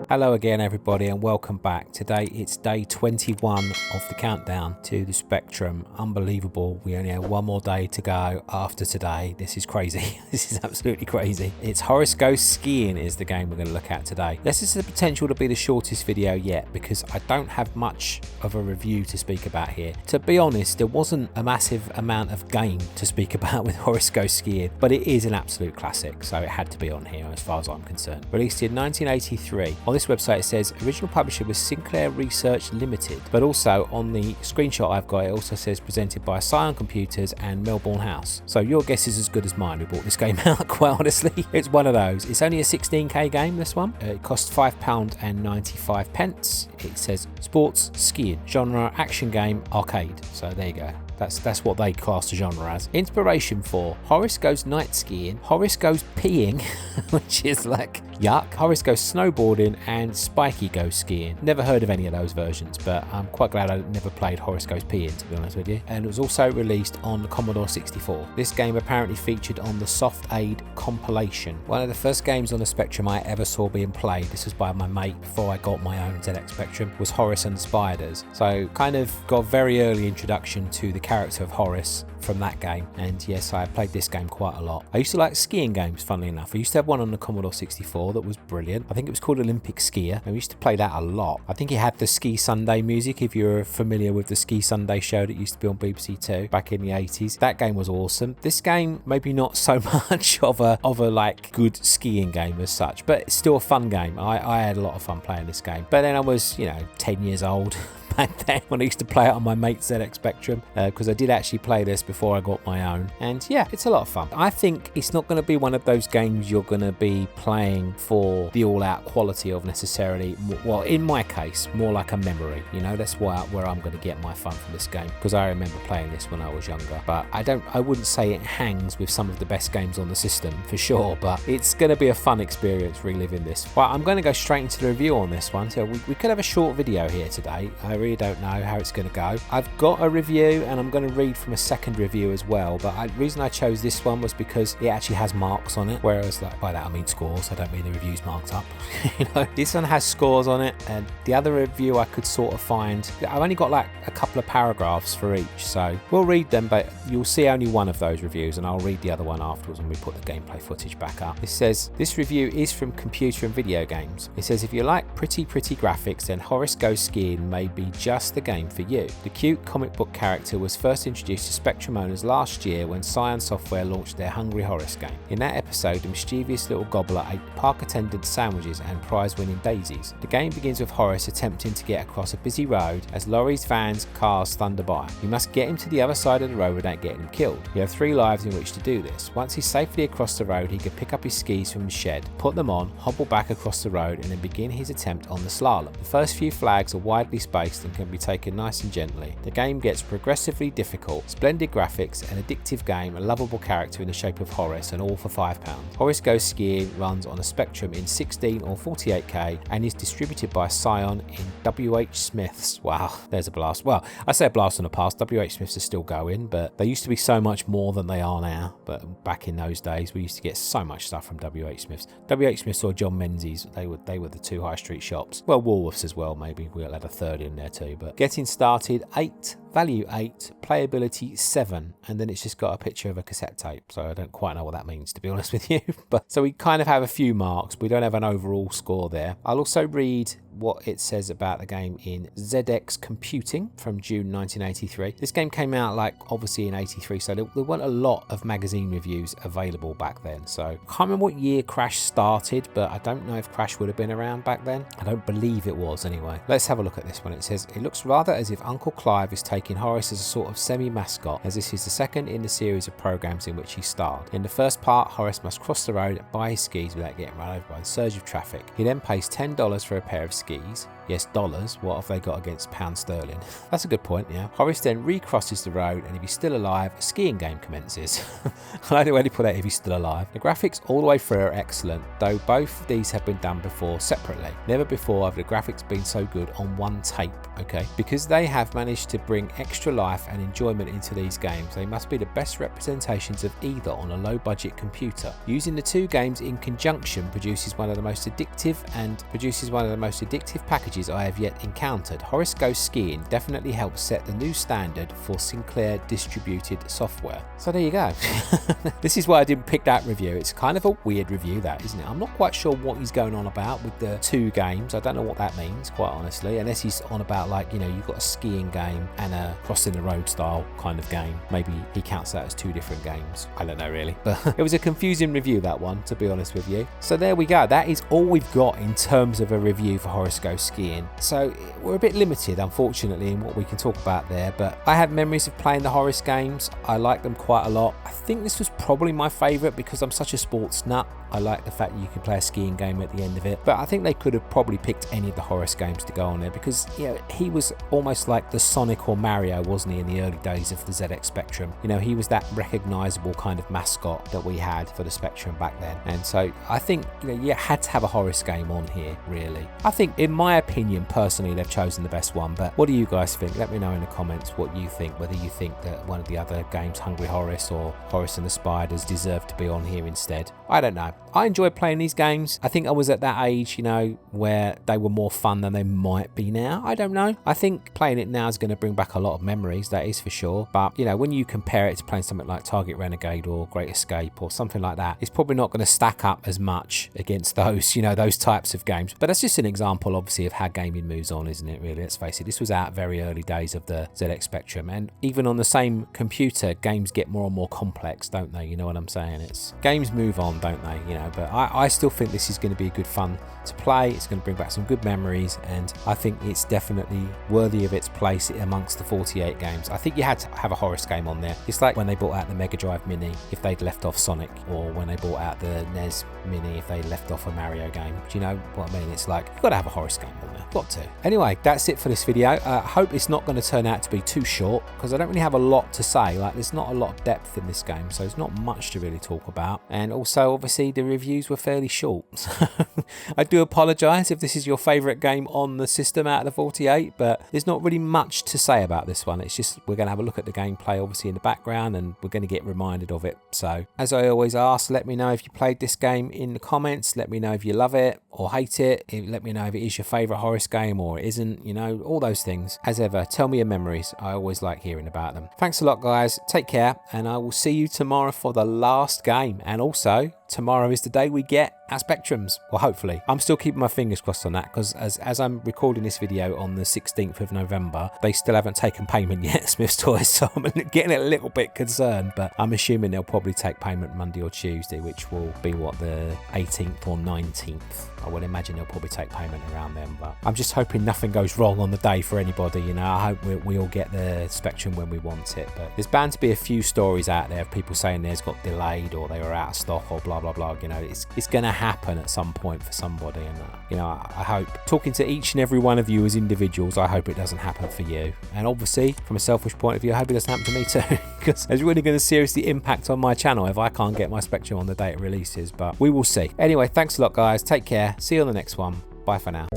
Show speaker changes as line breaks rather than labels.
Hello again everybody and welcome back. Today it's day 21 of the countdown to the Spectrum. Unbelievable, we only have one more day to go after today. This is crazy. This is absolutely crazy. It's Horace Goes Skiing is the game we're going to look at today. This is the potential to be the shortest video yet because I don't have much of a review to speak about here. To be honest, there wasn't a massive amount of game to speak about with Horace Goes Skiing, but it is an absolute classic, so it had to be on here as far as I'm concerned. Released in 1983. On this website it says original publisher was Sinclair Research Limited, but also on the screenshot I've got it also says presented by Scion Computers and Melbourne House. So your guess is as good as mine. We bought this game out, quite honestly. It's one of those. It's only a 16k game, this one. It costs £5.95. It says sports skiing, genre action game, arcade. So there you go. That's what they class the genre as. Inspiration for Horace Goes Night Skiing, Horace Goes Peeing, which is like yuck, Horace Goes Snowboarding, and Spiky Goes Skiing. Never heard of any of those versions, but I'm quite glad I never played Horace Goes Peeing, to be honest with you. And it was also released on the Commodore 64. This game apparently featured on the Soft Aid compilation. One of the first games on the Spectrum I ever saw being played, this was by my mate before I got my own ZX Spectrum, was Horace and the Spiders. So kind of got a very early introduction to the character of Horace from that game, and yes, I played this game quite a lot. I used to like skiing games, funnily enough. I used to have one on the Commodore 64 that was brilliant. I think it was called Olympic Skier, and we used to play that a lot. I think it had the Ski Sunday music, if you're familiar with the Ski Sunday show that used to be on BBC Two back in the 80s. That game was awesome. This game, maybe not so much of a like good skiing game as such, but it's still a fun game. I had a lot of fun playing this game. But then I was, 10 years old back then when I used to play it on my mate's ZX Spectrum, because I did actually play this before I got my own, and yeah, it's a lot of fun. I think it's not going to be one of those games you're going to be playing for the all-out quality of necessarily. Well, in my case, more like a memory. That's where I'm going to get my fun from this game, because I remember playing this when I was younger. But I wouldn't say it hangs with some of the best games on the system for sure, but it's going to be a fun experience reliving this. Well, I'm going to go straight into the review on this one. So we could have a short video here today. I really don't know how it's going to go. I've got a review and I'm going to read from a second review as well, but the reason I chose this one was because it actually has marks on it, whereas by that I mean scores. I don't mean the review's marked up. This one has scores on it, and the other review I could sort of find, I've only got like a couple of paragraphs for each, so we'll read them, but you'll see only one of those reviews and I'll read the other one afterwards when we put the gameplay footage back up. It says this review is from Computer and Video Games. It says if you like pretty graphics, then Horace Goes Skiing may be just the game for you. The cute comic book character was first introduced to Spectrum owners last year when Scion Software launched their Hungry Horace game. In that episode, the mischievous little gobbler ate park attendant sandwiches and prize-winning daisies. The game begins with Horace attempting to get across a busy road as lorries, vans, cars thunder by. You must get him to the other side of the road without getting him killed. You have 3 lives in which to do this. Once he's safely across the road, he can pick up his skis from the shed, put them on, hobble back across the road, and then begin his attempt on the slalom. The first few flags are widely spaced and can be taken nice and gently. The game gets progressively difficult. Splendid graphics, an addictive game, a lovable character in the shape of Horace, and all for £5. Horace Goes Skiing runs on a Spectrum in 16 or 48k and is distributed by Scion in WH Smiths. Wow, there's a blast. Well, I say a blast on the past. WH Smiths are still going, but they used to be so much more than they are now. But back in those days, we used to get so much stuff from WH Smiths. WH Smiths or John Menzies, they were the 2 high street shops. Well, Woolworths as well, maybe. We'll add a third in there too. But getting started, 8. Value 8, playability 7, and then it's just got a picture of a cassette tape, so I don't quite know what that means, to be honest with you. But so we kind of have a few marks, we don't have an overall score there. I'll also read what it says about the game in ZX Computing from June 1983. This game came out obviously in 83, so there weren't a lot of magazine reviews available back then. So I can't remember what year Crash started, but I don't know if Crash would have been around back then. I don't believe it was anyway. Let's have a look at this one. It says it looks rather as if Uncle Clive is taking Horace as a sort of semi-mascot, as this is the second in the series of programs in which he starred. In the first part, Horace must cross the road and buy his skis without getting run over by a surge of traffic. He then pays $10 for a pair of skis. Yes, dollars. What have they got against pound sterling? That's a good point, yeah. Horace then recrosses the road, and if he's still alive, a skiing game commences. I don't really put that if he's still alive. The graphics all the way through are excellent, though both of these have been done before separately. Never before have the graphics been so good on one tape, okay? Because they have managed to bring extra life and enjoyment into these games, they must be the best representations of either on a low budget computer. Using the two games in conjunction produces one of the most addictive packages I have yet encountered. Horace Goes Skiing definitely helps set the new standard for Sinclair distributed software. So there you go. This is why I didn't pick that review. It's kind of a weird review, that, isn't it? I'm not quite sure what he's going on about with the two games. I don't know what that means, quite honestly, unless he's on about, like, you know, you've got a skiing game and a crossing the road style kind of game. Maybe he counts that as two different games. I don't know really, but it was a confusing review, that one, to be honest with you. So there we go. That is all we've got in terms of a review for Horace Goes Skiing. So we're a bit limited, unfortunately, in what we can talk about there, but I have memories of playing the Horace games. I like them quite a lot. I think this was probably my favourite because I'm such a sports nut. I like the fact that you can play a skiing game at the end of it, but I think they could have probably picked any of the Horace games to go on there because, you know, he was almost like the Sonic or Mario, wasn't he, in the early days of the ZX Spectrum. You know, he was that recognisable kind of mascot that we had for the Spectrum back then, and so I think, you know, you had to have a Horace game on here, really. I think, in my opinion, personally, they've chosen the best one, but what do you guys think? Let me know in the comments what you think, whether you think that one of the other games, Hungry Horace or Horace and the Spiders, deserve to be on here instead. I don't know. I enjoyed playing these games. I think I was at that age, you know, where they were more fun than they might be now. I don't know. I think playing it now is going to bring back a lot of memories, that is for sure. But, you know, when you compare it to playing something like Target Renegade or Great Escape or something like that, it's probably not going to stack up as much against those, you know, those types of games. But that's just an example, obviously, of how gaming moves on, isn't it, really? Let's face it, this was out very early days of the ZX Spectrum. And even on the same computer, games get more and more complex, don't they? You know what I'm saying? It's games move on, don't they? You know, but I still think this is going to be good fun to play. It's going to bring back some good memories, and I think it's definitely worthy of its place amongst the 48 games. I think you had to have a Horace game on there. It's like when they brought out the Mega Drive Mini if they'd left off Sonic, or when they brought out the NES Mini if they left off a Mario game. Do you know what I mean? It's like, you've got to have a Horace game on there. Got to. Anyway, that's it for this video. I hope it's not going to turn out to be too short, because I don't really have a lot to say. Like, there's not a lot of depth in this game, so there's not much to really talk about. And also, obviously, the reviews were fairly short. I do apologise if this is your favourite game on the system out of the 48, but there's not really much to say about this one. It's just, we're going to have a look at the gameplay, obviously, in the background, and we're going to get reminded of it. So, as I always ask, let me know if you played this game in the comments. Let me know if you love it or hate it. Let me know if it is your favourite Horace game or it isn't, you know, all those things. As ever, tell me your memories. I always like hearing about them. Thanks a lot, guys. Take care, and I will see you tomorrow for the last game. And also, tomorrow is the day we get our Spectrums. Well, hopefully. I'm still keeping my fingers crossed on that, because as I'm recording this video on the 16th of November, they still haven't taken payment yet, Smith's Toys, so I'm getting a little bit concerned, but I'm assuming they'll probably take payment Monday or Tuesday, which will be, what, the 18th or 19th. I would imagine they'll probably take payment around then, but I'm just hoping nothing goes wrong on the day for anybody, you know. I hope we all get the Spectrum when we want it, but there's bound to be a few stories out there of people saying theirs got delayed or they were out of stock or blah blah blah. You know, it's going to happen at some point for somebody, and you know, I hope, talking to each and every one of you as individuals, I hope it doesn't happen for you. And obviously, from a selfish point of view, I hope it doesn't happen to me too, because it's really going to seriously impact on my channel if I can't get my Spectrum on the day it releases, but we will see. Anyway, thanks a lot, guys. Take care. See you on the next one. Bye for now.